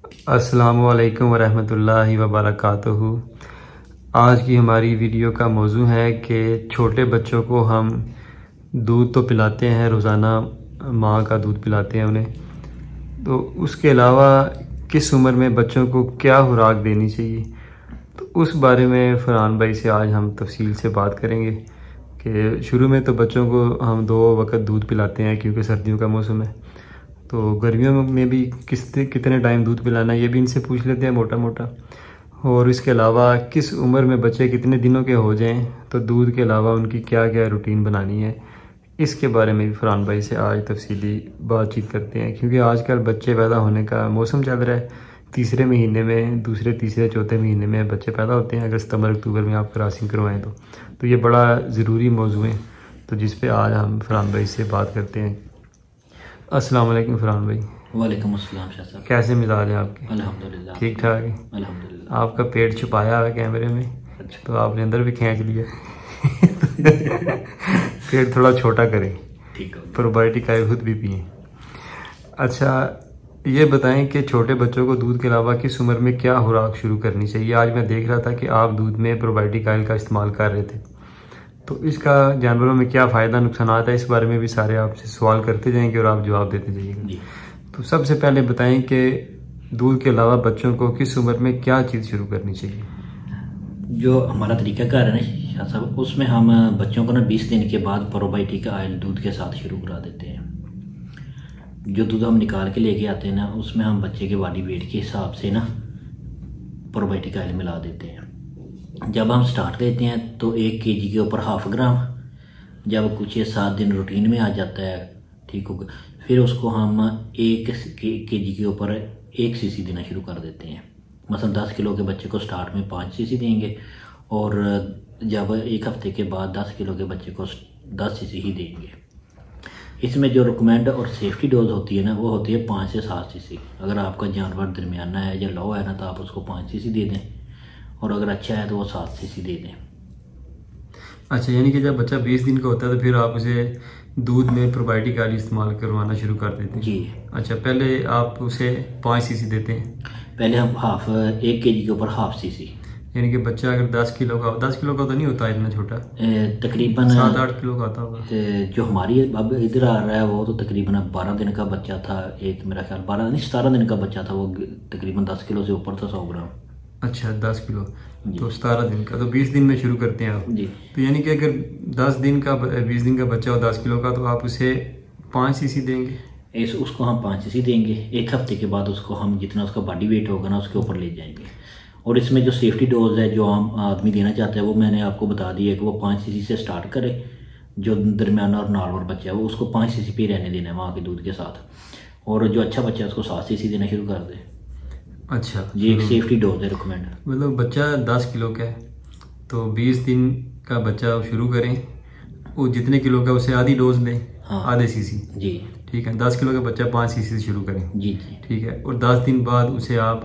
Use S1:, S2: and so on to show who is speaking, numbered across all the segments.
S1: अस्सलामु अलैकुम वरहमतुल्लाहि वबरकातुहू। आज की हमारी वीडियो का मौजू है कि छोटे बच्चों को हम दूध तो पिलाते हैं, रोज़ाना माँ का दूध पिलाते हैं उन्हें, तो उसके अलावा किस उम्र में बच्चों को क्या खुराक देनी चाहिए, तो उस बारे में फरहान भाई से आज हम तफसील से बात करेंगे। कि शुरू में तो बच्चों को हम 2 वक्त दूध पिलाते हैं क्योंकि सर्दियों का मौसम है, तो गर्मियों में भी कितने टाइम दूध पिलाना है ये भी इनसे पूछ लेते हैं मोटा मोटा। और इसके अलावा किस उम्र में बच्चे कितने दिनों के हो जाएं तो दूध के अलावा उनकी क्या क्या रूटीन बनानी है, इसके बारे में भी फरहान भाई से आज तफसीली बातचीत करते हैं। क्योंकि आजकल बच्चे पैदा होने का मौसम चल रहा है, तीसरे महीने में, दूसरे तीसरे चौथे महीने में बच्चे पैदा होते हैं। अगर सितंबर अक्टूबर में आप क्रॉसिंग करवाएँ तो ये बड़ा ज़रूरी मौजू है, तो जिस पे आज हम फरहान भाई से बात करते हैं। अस्सलाम वालेकुम फरहान भाई।
S2: वालेकुम अस्सलाम शाह साहब।
S1: कैसे मिजाज है आपके?
S2: अल्हम्दुलिल्लाह
S1: ठीक ठाक है।
S2: अल्हम्दुलिल्लाह।
S1: आपका पेट छुपाया हुआ है कैमरे में,
S2: अच्छा।
S1: तो आपने अंदर भी खींच लिया। पेट थोड़ा छोटा करें,
S2: ठीक है।
S1: प्रोबायोटिक आए खुद भी पिए। अच्छा, ये बताएं कि छोटे बच्चों को दूध के अलावा किस उम्र में क्या खुराक शुरू करनी चाहिए? आज मैं देख रहा था कि आप दूध में प्रोबायोटिक आयल का इस्तेमाल कर रहे थे, तो इसका जानवरों में क्या फ़ायदा नुकसान है, इस बारे में भी सारे आपसे सवाल करते जाएंगे और आप जवाब देते जाइएगा। तो सबसे पहले बताएं कि दूध के अलावा बच्चों को किस उम्र में क्या चीज़ शुरू करनी चाहिए?
S2: जो हमारा तरीकाकार है ना शाह साहब, उसमें हम बच्चों को ना 20 दिन के बाद प्रोबायोटिक आयल दूध के साथ शुरू करा देते हैं। जो दूध हम निकाल के लेके आते हैं ना, उसमें हम बच्चे के बॉडी वेट के हिसाब से ना प्रोबायोटिक आयल मिला देते हैं। जब हम स्टार्ट देते हैं तो 1 kg के ऊपर 0.5 ग्राम, जब कुछ 7 दिन रूटीन में आ जाता है, ठीक होगा, फिर उसको हम 1 kg के ऊपर 1 cc देना शुरू कर देते हैं। मसलन 10 किलो के बच्चे को स्टार्ट में 5 cc देंगे, और जब 1 हफ्ते के बाद 10 किलो के बच्चे को 10 cc ही देंगे। इसमें जो रिकमेंड और सेफ्टी डोज होती है ना, वो होती है 5 से 7 cc। अगर आपका जानवर दरमियाना है या लो है ना, तो आप उसको 5 cc दे दें, और अगर अच्छा है तो वो 7 cc दे दें।
S1: अच्छा, यानी कि जब बच्चा 20 दिन का होता है तो फिर आप उसे दूध में प्रोबायोटिक आयल इस्तेमाल करवाना शुरू कर देते हैं? जी। अच्छा, पहले आप उसे 5 cc देते हैं?
S2: पहले हम 1 kg के ऊपर 0.5 cc।
S1: यानी कि बच्चा अगर 10 किलो का, 10 किलो का तो नहीं होता इतना छोटा,
S2: तकरीबन
S1: 7-8 किलो का होता होगा।
S2: जो हमारी अब इधर आ रहा है वो तो तकरीबन 12 दिन का बच्चा था, एक मेरा ख्याल 12 नहीं 17 दिन का बच्चा था, वो तकरीबन 10 किलो से ऊपर था, 100 ग्राम।
S1: अच्छा, 10 किलो तो 17 दिन का, तो 20 दिन में शुरू करते हैं आप जी। तो यानी कि अगर 10 दिन का 20 दिन का बच्चा हो 10 किलो का, तो आप उसे 5 cc देंगे?
S2: उसको हम 5 cc देंगे। 1 हफ्ते के बाद उसको हम जितना उसका बॉडी वेट होगा ना, उसके ऊपर ले जाएंगे। और इसमें जो सेफ्टी डोज है जो आम आदमी देना चाहता है, वो मैंने आपको बता दी है कि वो 5 cc से स्टार्ट करे। जो दरमियाना और नॉर्मल बच्चा है वो उसको 5 cc पे रहने देना है माँ के दूध के साथ, और जो अच्छा बच्चा है उसको 7 cc देना शुरू कर दे। अच्छा, ये एक सेफ्टी डोज है रिकमेंड।
S1: मतलब बच्चा 10 किलो का है तो 20 दिन का बच्चा शुरू करें, वो जितने किलो का उसे आधी डोज दें। हाँ, आधे cc जी, ठीक है। 10 किलो का बच्चा 5 cc से शुरू करें जी जी, ठीक है। और 10 दिन बाद उसे आप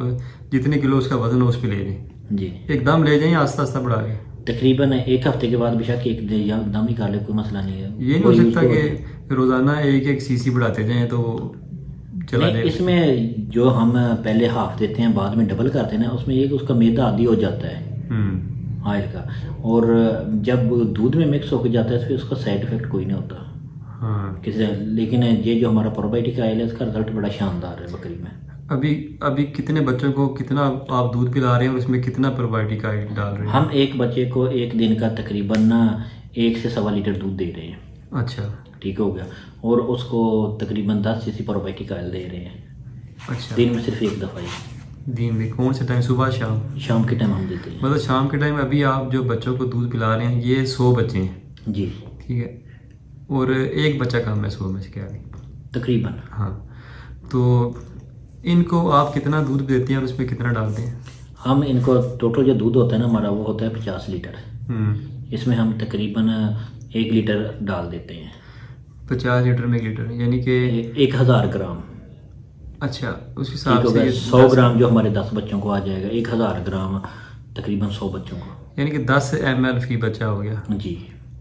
S1: जितने किलो उसका वजन हो उस पर ले लें जी, एकदम ले जाएं, आस्ता आस्ता बढ़ा के।
S2: तकरीबन 1 हफ्ते के बाद बेशक एकदम ही कर ले, कोई मसला नहीं है।
S1: ये नहीं हो सकता कि रोजाना 1-1 cc बढ़ाते जाएं तो चला जाए?
S2: इसमें जो हम पहले हाफ देते हैं बाद में डबल करते हैं ना, उसमें एक उसका मैदा आदी हो जाता है आयल का, और जब दूध में मिक्स होकर जाता है तो फिर उसका साइड इफेक्ट कोई नहीं होता। हाँ, किसी, लेकिन ये जो हमारा प्रोबायोटिक आयल है इसका रिजल्ट बड़ा शानदार है बकरी में।
S1: अभी कितने बच्चों को कितना आप दूध पिला रहे हैं और उसमें कितना प्रोबायोटिक आयल डाल रहे हैं?
S2: हम एक बच्चे को 1 दिन का तकरीबन 1 से 1.25 लीटर दूध दे रहे हैं। अच्छा, ठीक हो गया। और उसको तकरीबन 10 cc प्रोबायोटिक आयल दे रहे हैं। अच्छा, दिन में सिर्फ 1 दफ़ा ही।
S1: दिन में कौन से टाइम? सुबह शाम?
S2: शाम के टाइम हम देते हैं।
S1: मतलब शाम के टाइम। अभी आप जो बच्चों को दूध पिला रहे हैं ये 100 बच्चे हैं जी, ठीक है, और एक बच्चा कम है 100 में से, क्या
S2: तकरीबन? हाँ,
S1: तो इनको आप कितना दूध देते हैं और उसमें कितना डालते हैं?
S2: हम इनको टोटल जो दूध होता है ना हमारा, वो होता है 50 लीटर। इसमें हम तकरीबन 1 लीटर डाल देते हैं।
S1: 50 लीटर में 1 लीटर यानी कि
S2: 1000 ग्राम।
S1: अच्छा, उस हिसाब से
S2: 100 ग्राम जो हमारे 10 बच्चों को आ जाएगा, 1000 ग्राम तकरीबन 100 बच्चों को,
S1: यानी कि 10 ml फी बच्चा हो गया जी।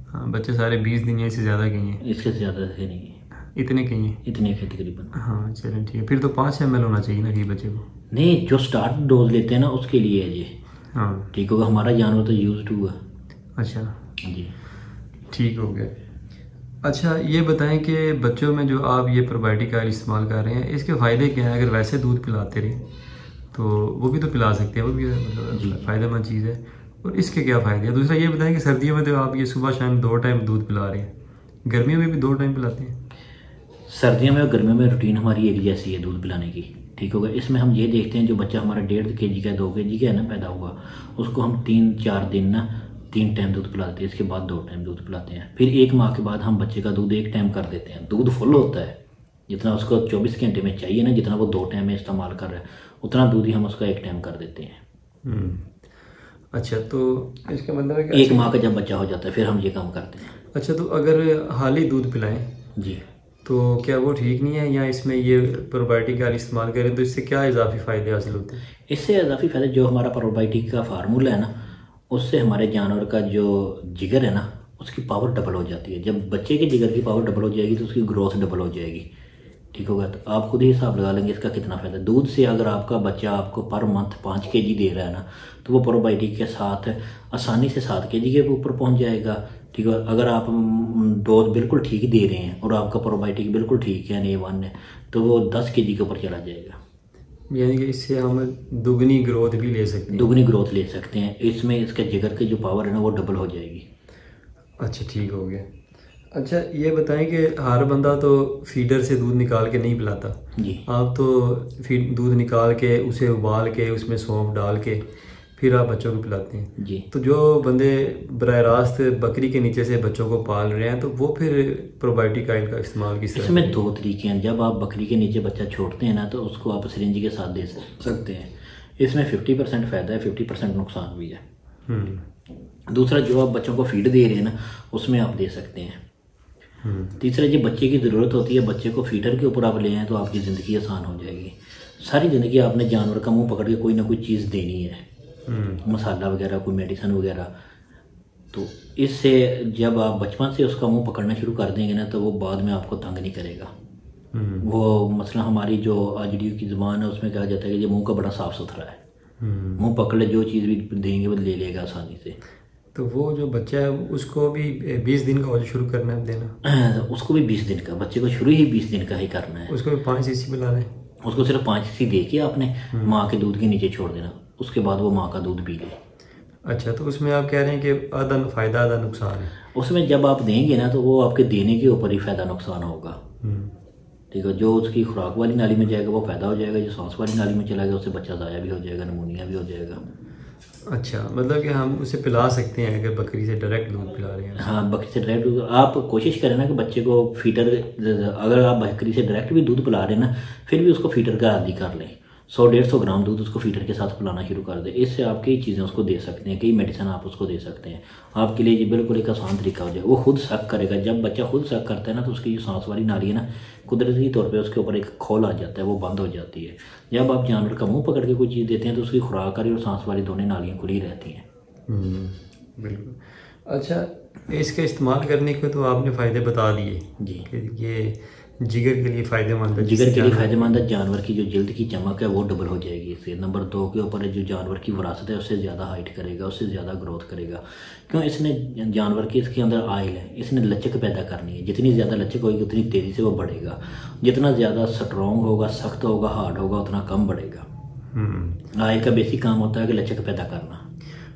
S1: हाँ, बच्चे सारे 20 दिन या इससे ज़्यादा के हैं?
S2: इससे ज़्यादा से नहीं,
S1: इतने के हैं?
S2: इतने के तकरीबन।
S1: हाँ चलें ठीक है, फिर तो 5 ml होना चाहिए ना फी बच्चे को।
S2: नहीं, जो स्टार्ट डोज लेते हैं ना उसके लिए है ये।
S1: हाँ
S2: ठीक होगा, हमारा जानवर तो यूज टू है।
S1: अच्छा
S2: जी
S1: ठीक हो गया। अच्छा ये बताएं कि बच्चों में जो आप ये प्रोबायोटिक ऑयल इस्तेमाल कर रहे हैं इसके फ़ायदे क्या हैं? अगर वैसे दूध पिलाते रहे तो वो भी तो पिला सकते हैं, वो भी
S2: जी
S1: मतलब फ़ायदेमंद चीज़ है। और इसके क्या फ़ायदे हैं? दूसरा ये बताएं कि सर्दियों में तो आप ये सुबह शाम 2 टाइम दूध पिला रहे हैं, गर्मियों में भी 2 टाइम पिलाते हैं?
S2: सर्दियों में और गर्मियों में रूटीन हमारी एक जैसी है दूध पिलाने की। ठीक होगा, इसमें हम ये देखते हैं जो बच्चा हमारा 1.5 kg का 2 kg का है ना पैदा हुआ, उसको हम 3-4 दिन ना 3 टाइम दूध पिलाते हैं, इसके बाद 2 टाइम दूध पिलाते हैं। फिर 1 माह के बाद हम बच्चे का दूध 1 टाइम कर देते हैं। दूध फुल होता है, जितना उसको 24 घंटे में चाहिए ना, जितना वो 2 टाइम में इस्तेमाल कर रहा है उतना दूध ही हम उसका 1 टाइम कर देते हैं।
S1: अच्छा तो इसका मतलब है कि
S2: 1 माह का जब बच्चा हो जाता है फिर हम ये काम करते हैं।
S1: अच्छा तो अगर हाली दूध पिलाएं
S2: जी,
S1: तो क्या वो ठीक नहीं है, या इसमें ये प्रोबायोटिक ऑयल इस्तेमाल करें तो इससे क्या इजाफी फ़ायदे हासिल होते हैं?
S2: इससे इजाफी फायदा जो हमारा प्रोबायोटिक का फार्मूला है ना, उससे हमारे जानवर का जो जिगर है ना उसकी पावर डबल हो जाती है। जब बच्चे के जिगर की पावर डबल हो जाएगी तो उसकी ग्रोथ डबल हो जाएगी। ठीक होगा, तो आप खुद ही हिसाब लगा लेंगे इसका कितना फ़ायदा। दूध से अगर आपका बच्चा आपको पर मंथ 5 kg दे रहा है ना, तो वो प्रोबायोटिक के साथ आसानी से 7 kg के ऊपर पहुंच जाएगा। ठीक है, अगर आप डोज बिल्कुल ठीक दे रहे हैं और आपका प्रोबायोटिक बिल्कुल ठीक है, A1 है, तो वो 10 kg के ऊपर चला जाएगा।
S1: यानी कि इससे हम दुगनी ग्रोथ भी ले सकते हैं?
S2: दुगनी ग्रोथ ले सकते हैं, इसमें इसके जिगर की जो पावर है ना वो डबल हो जाएगी।
S1: अच्छा ठीक हो गया। अच्छा ये बताएं कि हर बंदा तो फीडर से दूध निकाल के नहीं पिलाता,
S2: जी
S1: आप तो फीड दूध निकाल के उसे उबाल के उसमें सौंफ डाल के फिर आप बच्चों को पिलाते हैं।
S2: जी,
S1: तो जो बंदे बरह रास्त बकरी के नीचे से बच्चों को पाल रहे हैं तो वो फिर प्रोबायोटिक ऑयल का इस्तेमाल किस तरह
S2: इसमें
S1: करें?
S2: 2 तरीके हैं। जब आप बकरी के नीचे बच्चा छोड़ते हैं ना तो उसको आप सिरिंज के साथ दे सकते हैं। इसमें 50% फ़ायदा है, 50% नुकसान भी है। दूसरा, जो आप बच्चों को फीड दे रहे हैं ना उसमें आप दे सकते हैं। तीसरा, जब बच्चे की ज़रूरत होती है, बच्चे को फीडर के ऊपर आप ले आएँ तो आपकी ज़िंदगी आसान हो जाएगी। सारी ज़िंदगी आपने जानवर का मुंह पकड़ के कोई ना कोई चीज़ देनी है, मसाला वगैरह, कोई मेडिसिन वगैरह। तो इससे जब आप बचपन से उसका मुंह पकड़ना शुरू कर देंगे ना तो वो बाद में आपको तंग नहीं करेगा। वो मसला हमारी जो आजड़ी की ज़ुबान है उसमें कहा जाता है कि ये मुंह का बड़ा साफ़ सुथरा है, मुंह पकड़ ले, जो चीज़ भी देंगे वो ले लेगा आसानी से।
S1: तो वो जो बच्चा है उसको भी 20 दिन का औज शुरू करना है देना?
S2: उसको भी 20 दिन का, बच्चे को शुरू ही 20 दिन का ही करना है।
S1: उसको भी 5 cc पिलाना है?
S2: उसको सिर्फ 5 cc दे के आपने माँ के दूध के नीचे छोड़ देना, उसके बाद वो माँ का दूध पी ले।
S1: अच्छा तो उसमें आप कह रहे हैं कि आधा फ़ायदा आधा नुकसान है?
S2: उसमें जब आप देंगे ना तो वो आपके देने के ऊपर ही फ़ायदा नुकसान होगा। ठीक है, जो उसकी खुराक वाली नाली में जाएगा वो फ़ायदा हो जाएगा, जो सांस वाली नाली में चला गया उससे बच्चा ज़ाया भी हो जाएगा, नमूनिया भी हो जाएगा।
S1: अच्छा मतलब कि हम उसे पिला सकते हैं अगर बकरी से डायरेक्ट दूध पिला रहे हैं?
S2: हाँ, बकरी से डायरेक्ट दूध आप कोशिश करें ना कि बच्चे को फीडर, अगर आप बकरी से डायरेक्ट भी दूध पिला रहे हैं ना फिर भी उसको फीडर का आदी कर लें। 100-150 ग्राम दूध उसको फीडर के साथ पिलाना शुरू कर दें। इससे आप कई चीज़ें उसको दे सकते हैं, कई मेडिसिन आप उसको दे सकते हैं। आपके लिए ये बिल्कुल एक आसान तरीका हो जाए। वो खुद शक करेगा, जब बच्चा खुद शक करता है ना तो उसकी जो सांस वाली नाली है ना कुदरती तौर पे उसके ऊपर एक खोल आ जाता है, वो बंद हो जाती है। जब आप जानवर का मुंह पकड़ के कोई चीज़ देते हैं तो उसकी खुराक वाली और सांस वाली दोनों नालियाँ खुली रहती हैं।
S1: बिल्कुल। अच्छा इसके इस्तेमाल करने के तो आपने फ़ायदे बता दिए
S2: जी,
S1: कि ये जिगर के लिए फ़ायदेमंद है,
S2: जिगर के लिए फ़ायदेमंद है। जानवर की जो जल्द की चमक है वो डबल हो जाएगी इससे। नंबर 2 के ऊपर जो जानवर की विरासत है उससे ज़्यादा हाइट करेगा, उससे ज़्यादा ग्रोथ करेगा। क्यों? इसने जानवर की, इसके अंदर ऑयल है, इसने लचक पैदा करनी है। जितनी ज़्यादा लचक होगी उतनी तेज़ी से वो बढ़ेगा। जितना ज़्यादा स्ट्रॉन्ग होगा, सख्त होगा, हार्ड होगा, उतना कम बढ़ेगा। ऑयल का बेसिक काम होता है कि लचक पैदा करना।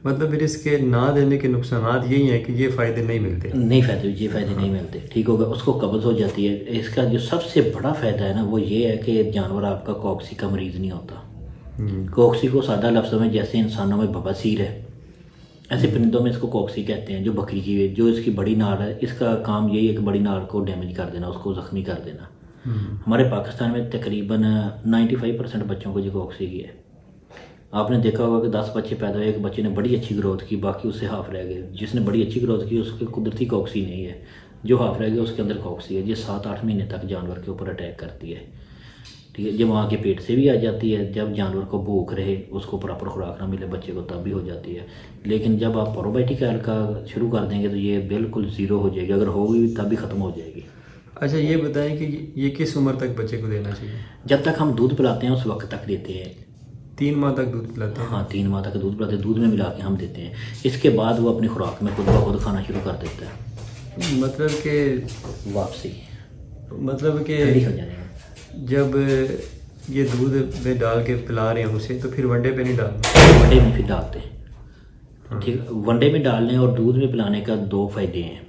S1: मतलब फिर इसके ना देने के नुकसान यही हैं कि ये फ़ायदे नहीं मिलते?
S2: नहीं, ये फ़ायदे नहीं मिलते। ठीक होगा, उसको कब्ज़ हो जाती है। इसका जो सबसे बड़ा फ़ायदा है ना वो ये है कि जानवर आपका कॉक्सी का मरीज़ नहीं होता। कॉक्सी को सादा लफ्ज़ों में जैसे इंसानों में बवासीर है ऐसे परिंदों में इसको कॉक्सी कहते हैं। जो बकरी की, जो इसकी बड़ी नाड़ है, इसका काम यही है कि बड़ी नाड़ को डैमेज कर देना, उसको ज़ख्मी कर देना। हमारे पाकिस्तान में तकरीबन 95% बच्चों को जो कॉक्सी की है। आपने देखा होगा कि 10 बच्चे पैदा हुए, एक बच्चे ने बड़ी अच्छी ग्रोथ की, बाकी उससे हाफ रह गए। जिसने बड़ी अच्छी ग्रोथ की उसके कुदरती कॉक्सी नहीं है, जो हाफ रह गया उसके अंदर कॉक्सी है। ये 7-8 महीने तक जानवर के ऊपर अटैक करती है। ठीक है, जब वहाँ के पेट से भी आ जाती है, जब जानवर को भूख रहे, उसको प्रॉपर खुराक ना मिले बच्चे को, तब भी हो जाती है। लेकिन जब आप प्रोबायोटिक ऑयल का शुरू कर देंगे तो ये बिल्कुल ज़ीरो हो जाएगी। अगर होगी तब भी ख़त्म हो जाएगी।
S1: अच्छा ये बताएं कि ये किस उम्र तक बच्चे को देना चाहिए?
S2: जब तक हम दूध पिलाते हैं उस वक्त तक देते हैं।
S1: 3 माह तक दूध पिलाते हैं?
S2: हाँ, 3 माह तक दूध पिलाते हैं, दूध में मिला के हम देते हैं। इसके बाद वो अपनी खुराक में खुद ब खुद खाना शुरू कर देता है।
S1: मतलब कि
S2: वापसी
S1: मतलब कि
S2: हो जाने
S1: जब ये दूध में डाल के पिला रहे हैं उसे, तो फिर वनडे पे नहीं डालना?
S2: वनडे में फिर डालते हैं। ठीक, वनडे में डालने और दूध में पिलाने का 2 फायदे हैं।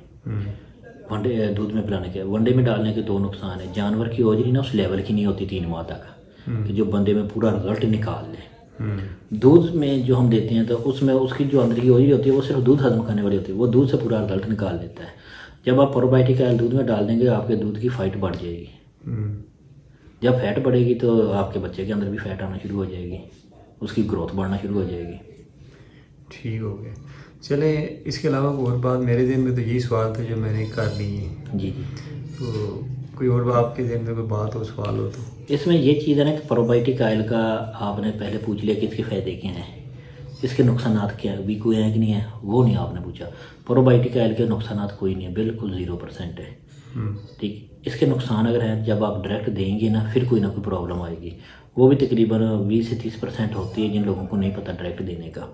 S2: वनडे दूध में पिलाने के, वनडे में डालने के 2 नुकसान है। जानवर की ओजरी ना उस लेवल की नहीं होती 3 माह तक कि जो बंदे में पूरा रिजल्ट निकाल ले। दूध में जो हम देते हैं तो उसमें उसकी जो अंदर की ओजरी होती है वो सिर्फ दूध हजम करने वाली होती है, वो दूध से पूरा रिजल्ट निकाल देता है। जब आप प्रोबायोटिक ऑयल दूध में डाल देंगे आपके दूध की फाइट बढ़ जाएगी। जब फैट बढ़ेगी तो आपके बच्चे के अंदर भी फैट आना शुरू हो जाएगी, उसकी ग्रोथ बढ़ना शुरू हो जाएगी।
S1: ठीक हो गया। चले, इसके अलावा और बात मेरे दिन में तो यही सवाल था जो मैंने कर ली है।
S2: जी।
S1: तो कोई और आपके दिन में कोई बात हो, सवाल हो तो?
S2: इसमें ये चीज़ है ना कि प्रोबायोटिक ऑयल का आपने पहले पूछ लिया कि इसके फ़ायदे क्या हैं, इसके नुकसान क्या भी कोई हैं कि नहीं है, वो नहीं आपने पूछा। प्रोबायोटिक ऑयल के नुकसान कोई नहीं है, बिल्कुल 0% है। ठीक, इसके नुकसान अगर हैं जब आप डायरेक्ट देंगे ना फिर कोई ना कोई प्रॉब्लम आएगी, वो भी तकरीबन 20 से 30% होती है जिन लोगों को नहीं पता डायरेक्ट देने का।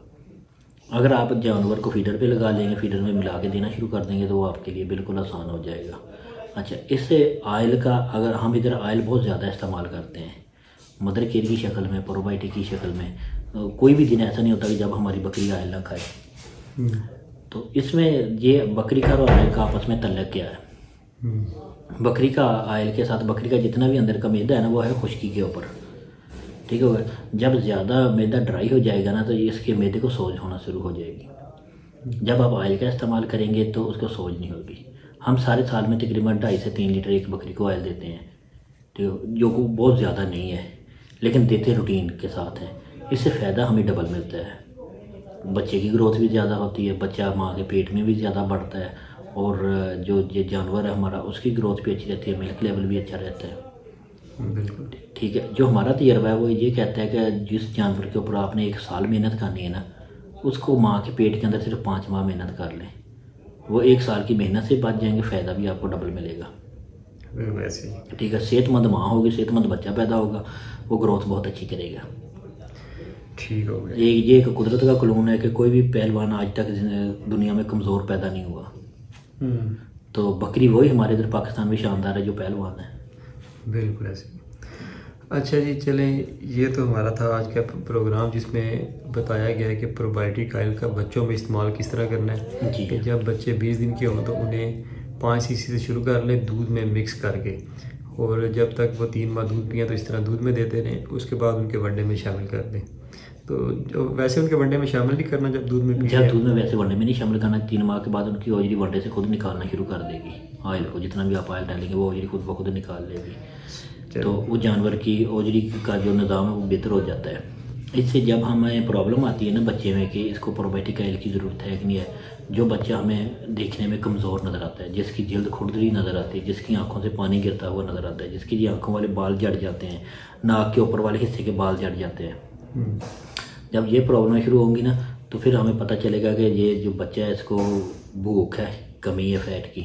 S2: अगर आप जानवर को फीडर पे लगा लेंगे, फीडर में मिला के देना शुरू कर देंगे तो वो आपके लिए बिल्कुल आसान हो जाएगा। अच्छा, इससे ऑयल का, अगर हम इधर ऑयल बहुत ज़्यादा इस्तेमाल करते हैं मदर केयर की शक्ल में, प्रोबायोटिक की शक्ल में, कोई भी दिन ऐसा नहीं होता कि जब हमारी बकरी ऑयल ना खाए। तो इसमें ये बकरी का और ऑयल का आपस में तल्लक क्या है? बकरी का ऑयल के साथ बकरी का जितना भी अंदर का मैदा है ना वो है खुश्की के ऊपर। ठीक होगा, जब ज़्यादा मैदा ड्राई हो जाएगा ना तो इसके मैदे को सोज होना शुरू हो जाएगी। जब आप ऑयल का इस्तेमाल करेंगे तो उसको सोज नहीं होगी। हम सारे साल में तकरीबन 2.5 से 3 लीटर एक बकरी को ऑयल देते हैं, ठीक, जो को बहुत ज़्यादा नहीं है लेकिन देते रूटीन के साथ हैं। इससे फ़ायदा हमें डबल मिलता है, बच्चे की ग्रोथ भी ज़्यादा होती है, बच्चा माँ के पेट में भी ज़्यादा बढ़ता है, और जो ये जानवर है हमारा उसकी ग्रोथ भी अच्छी रहती है, मिल्क लेवल भी अच्छा रहता है।
S1: बिल्कुल
S2: ठीक है, जो हमारा तजर्बा है वो ये कहता है कि जिस जानवर के ऊपर आपने 1 साल मेहनत करनी है ना, उसको माँ के पेट के अंदर सिर्फ 5 माह मेहनत कर लें, वो 1 साल की मेहनत से बच जाएंगे, फ़ायदा भी आपको डबल मिलेगा।
S1: वैसे ही
S2: ठीक है, सेहतमंद माँ होगी, सेहतमंद बच्चा पैदा होगा, वो ग्रोथ बहुत अच्छी करेगा।
S1: ठीक हो गया।
S2: ये एक कुदरत का कानून है कि कोई भी पहलवान आज तक दुनिया में कमज़ोर पैदा नहीं हुआ। तो बकरी वही हमारे इधर पाकिस्तान में शानदार है जो पहलवान है।
S1: बिल्कुल ऐसे। अच्छा जी, चलें, ये तो हमारा था आज का प्रोग्राम जिसमें बताया गया है कि प्रोबायोटिक ऑयल का बच्चों में इस्तेमाल किस तरह करना है।
S2: जी,
S1: कि जब बच्चे 20 दिन के हों तो उन्हें 5 सीसी से शुरू कर लें दूध में मिक्स करके, और जब तक वो 3 माह दूध पिएँ तो इस तरह दूध में देते रहें, उसके बाद उनके वनडे में शामिल कर दें। तो जो वैसे उनके वनडे में शामिल नहीं करना जब दूध में
S2: वैसे वनडे में नहीं शामिल करना। 3 माह के बाद उनकी ओजरी वनडे से खुद निकालना शुरू कर देगी ऑयल को, जितना भी आप ऑयल डालेंगे वो ओजरी खुद ब खुद निकाल लेगी। तो वो जानवर की ओजरी का जो निज़ाम है वो बेहतर हो जाता है। इससे जब हमें प्रॉब्लम आती है ना बच्चे में कि इसको प्रोबायोटिक ऑयल की ज़रूरत है कि नहीं है, जो बच्चा हमें देखने में कमज़ोर नज़र आता है, जिसकी जल्द खुरदरी नज़र आती है, जिसकी आंखों से पानी गिरता हुआ नज़र आता है, जिसकी आंखों वाले बाल जड़ जाते हैं, नाक के ऊपर वाले हिस्से के बाल जड़ जाते हैं, जब ये प्रॉब्लम शुरू होंगी ना तो फिर हमें पता चलेगा कि ये जो बच्चा है इसको भूख है, कमी है फैट की,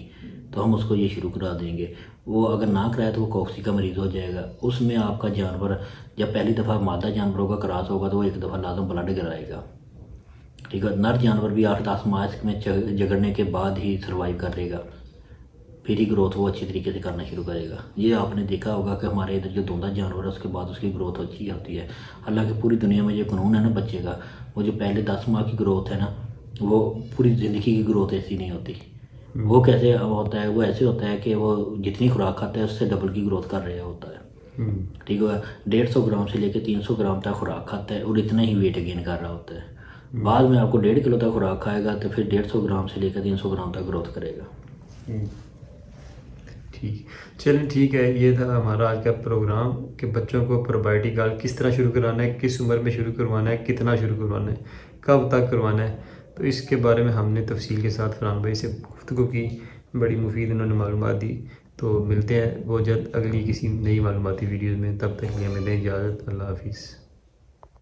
S2: तो हम उसको ये शुरू करा देंगे। वो अगर ना कराए तो वो कॉक्सी का मरीज़ हो जाएगा। उसमें आपका जानवर जब पहली दफ़ा मादा जानवरों का क्रॉस होगा तो वो 1 दफ़ा लाजम ब्लड गिराएगा। ठीक है, नर जानवर भी 8-10 माह में झगड़ने के बाद ही सर्वाइव करेगा, फिर ही ग्रोथ वो अच्छी तरीके से करना शुरू करेगा। ये आपने देखा होगा कि हमारे इधर जो धुंधा जानवर है उसके बाद उसकी ग्रोथ अच्छी होती है। हालांकि पूरी दुनिया में जो कानून है ना बच्चे का, वो जो पहले 10 माह की ग्रोथ है ना वो पूरी ज़िंदगी की ग्रोथ ऐसी नहीं होती। वो कैसे होता है, वो ऐसे होता है कि वो जितनी खुराक खाता है उससे डबल की ग्रोथ कर रहा होता है। ठीक है, 150 ग्राम से लेकर 300 ग्राम तक खुराक खाता है और इतना ही वेट गेन कर रहा होता है। बाद में आपको 1.5 किलो तक खुराक खाएगा तो फिर 150 ग्राम से लेकर 300 ग्राम तक ग्रोथ करेगा।
S1: ठीक, चलें, ठीक है। ये था हमारा आज का प्रोग्राम कि बच्चों को प्रोबायोटिक ऑयल किस तरह शुरू करवाना है, किस उम्र में शुरू करवाना है, कितना शुरू करवाना है, कब तक करवाना है। तो इसके बारे में हमने तफसील के साथ फरहान भाई से गुफ्तगू की, बड़ी मुफीद उन्होंने मालूमात दी। तो मिलते हैं वो जल्द अगली किसी नई मालूमाती वीडियो में, तब तक के लिए हमें दें इजाज़त। अल्लाह हाफिज़।